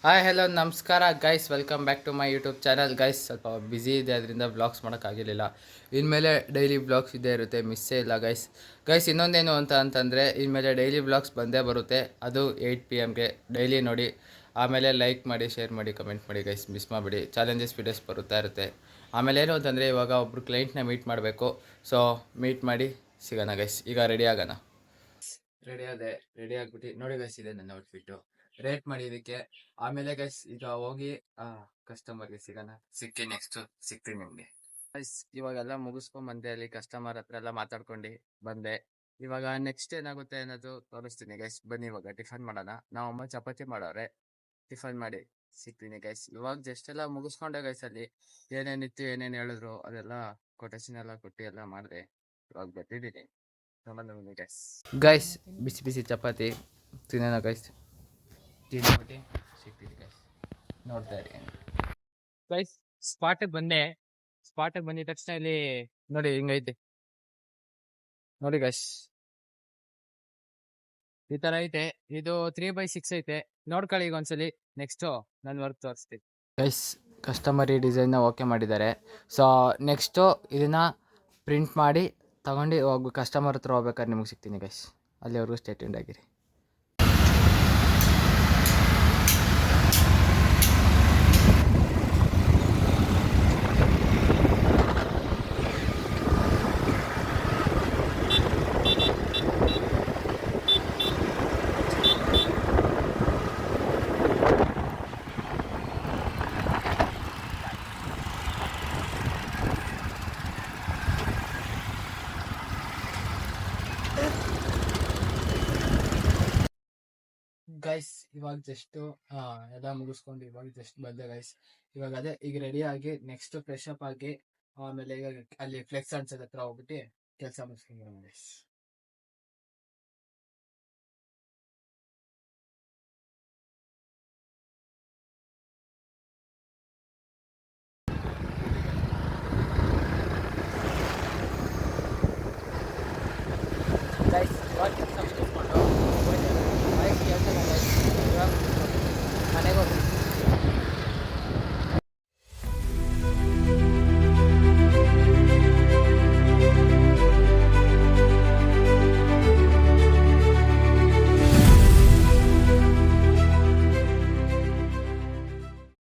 Hi hello ನಮಸ್ಕಾರ guys, welcome back to my YouTube channel. Guys ಸ್ವಲ್ಪ busy ಇದೆ, ಅದರಿಂದ ಬ್ಲಾಗ್ಸ್ ಮಾಡೋಕ್ಕಾಗಿರಲಿಲ್ಲ. ಇನ್ಮೇಲೆ ಡೈಲಿ ಬ್ಲಾಗ್ಸ್ ಇದ್ದೇ ಇರುತ್ತೆ, ಮಿಸ್ಸೇ ಇಲ್ಲ ಗೈಸ್. ಇನ್ನೊಂದೇನು ಅಂತಂದರೆ ಇನ್ಮೇಲೆ ಡೈಲಿ ಬ್ಲಾಗ್ಸ್ ಬಂದೇ ಬರುತ್ತೆ. ಅದು 8 PM ಡೈಲಿ ನೋಡಿ. ಆಮೇಲೆ ಲೈಕ್ ಮಾಡಿ, ಶೇರ್ ಮಾಡಿ, ಕಮೆಂಟ್ ಮಾಡಿ ಗೈಸ್, ಮಿಸ್ ಮಾಡಿಬಿಡಿ. ಚಾಲೆಂಜಸ್ ವೀಡಿಯೋಸ್ ಬರುತ್ತಾ ಇರುತ್ತೆ. ಆಮೇಲೆ ಏನು ಅಂತಂದರೆ ಇವಾಗ ಒಬ್ಬರು ಕ್ಲೈಂಟ್ನ ಮೀಟ್ ಮಾಡಬೇಕು. ಸೊ ಮೀಟ್ ಮಾಡಿ ಸಿಗೋಣ ಗೈಸ್. ಈಗ ರೆಡಿ ಆಗೋಣ. ರೆಡಿ ಆಗ್ಬಿಟ್ಟು ನೋಡಿ ಗೈಸ್, ಇದೆ ನನ್ನ ಔಟ್ಫಿಟ್ಟು. ರೇಟ್ ಮಾಡಿ ಇದಕ್ಕೆ. ಆಮೇಲೆ ಗೈಸ್ ಈಗ ಹೋಗಿ ಕಸ್ಟಮರ್ಗೆ ಸಿಗ್ತೀನಿ ನಿಮಗೆ ಗೈಸ್. ಇವಾಗೆಲ್ಲ ಮುಗಿಸ್ಕೊಂಡ್ ಬಂದೆ, ಅಲ್ಲಿ ಕಸ್ಟಮರ್ ಹತ್ರ ಎಲ್ಲ ಮಾತಾಡ್ಕೊಂಡು ಬಂದೆ. ಇವಾಗ ನೆಕ್ಸ್ಟ್ ಏನಾಗುತ್ತೆ ಅನ್ನೋದು ತೋರಿಸ್ತೀನಿ ಗೈಸ್. ಬನ್ನಿ ಇವಾಗ ಟಿಫನ್ ಮಾಡೋಣ. ನಾವು ಅಮ್ಮ ಚಪಾತಿ ಮಾಡೋರೆ, ಟಿಫನ್ ಮಾಡಿ ಸಿಗ್ತೀನಿ ಗೈಸ್. ಇವಾಗ ಜಸ್ಟ್ ಎಲ್ಲ ಮುಗಿಸ್ಕೊಂಡೆ ಗೈಸ್. ಅಲ್ಲಿ ಏನೇನಿತ್ತು ಏನೇನು ಹೇಳಿದ್ರು ಅದೆಲ್ಲ ಕೊಟೇಶನ್ ಎಲ್ಲ ಕೊಟ್ಟು ಎಲ್ಲ ಮಾಡಿದೆ. ಇವಾಗ ಬರ್ತಿದ್ದೀನಿ ಗೈಸ್. ಗೈಸ್ ಬಿಸಿ ಬಿಸಿ ಚಪಾತಿ ತಿನ್ನೋಣ ಗೈಸ್. ತಿಂದ್ಬಿಟ್ಟು ಸಿಗ್ತೀನಿ ಗೈಸ್, ನೋಡ್ತಾ ಇರಿ ಗೈಸ್. ಸ್ಪಾಟಿಗೆ ಬಂದಿದ ತಕ್ಷಣ ಇಲ್ಲಿ ನೋಡಿ ಹಿಂಗೈತೆ ನೋಡಿ ಗೈಸ್. ಈ ತರ ಐತೆ. ಇದು 3x6 ಐತೆ. ನೋಡ್ಕೊಳ್ಳಿ ಈಗ ಒಂದ್ಸಲಿ. ನೆಕ್ಸ್ಟು ನನ್ನ ವರ್ಕ್ ತೋರಿಸ್ತೀನಿ ಗೈಸ್. ಕಸ್ಟಮರ್ ಈ ಡಿಸೈನ್ನ ಓಕೆ ಮಾಡಿದ್ದಾರೆ. ಸೊ ನೆಕ್ಸ್ಟು ಇದನ್ನು ಪ್ರಿಂಟ್ ಮಾಡಿ ತಗೊಂಡು ಹೋಗಿ ಕಸ್ಟಮರ್ ಹತ್ರ ಹೋಗ್ಬೇಕಾದ್ರೆ ನಿಮಗೆ ಸಿಗ್ತೀನಿ ಗೈಸ್. ಅಲ್ಲಿವರೆಗೂ ಸ್ಟೇ ಟ್ಯೂನ್ಡ್ ಆಗಿರಿ. ಗೈಸ್ ಇವಾಗ ಜಸ್ಟ್ ಎಲ್ಲ ಮುಗಿಸ್ಕೊಂಡು ಇವಾಗ ಜಸ್ಟ್ ಬಂದೆ ಗೈಸ್. ಇವಾಗ ಅದೇ ಈಗ ರೆಡಿ ಆಗಿ ನೆಕ್ಸ್ಟ್ ಫ್ರೆಶ್ ಅಪ್ ಆಗಿ ಆಮೇಲೆ ಈಗ ಅಲ್ಲಿ ಫ್ಲೆಕ್ಸ್ ಅನ್ಸೋದ್ ಹತ್ರ ಹೋಗ್ಬಿಟ್ಟು ಕೆಲಸ ಮುಗಿಸ್ಕೊಂಡು ಗೈಸ್. ಗೈಸ್ ಇವಾಗ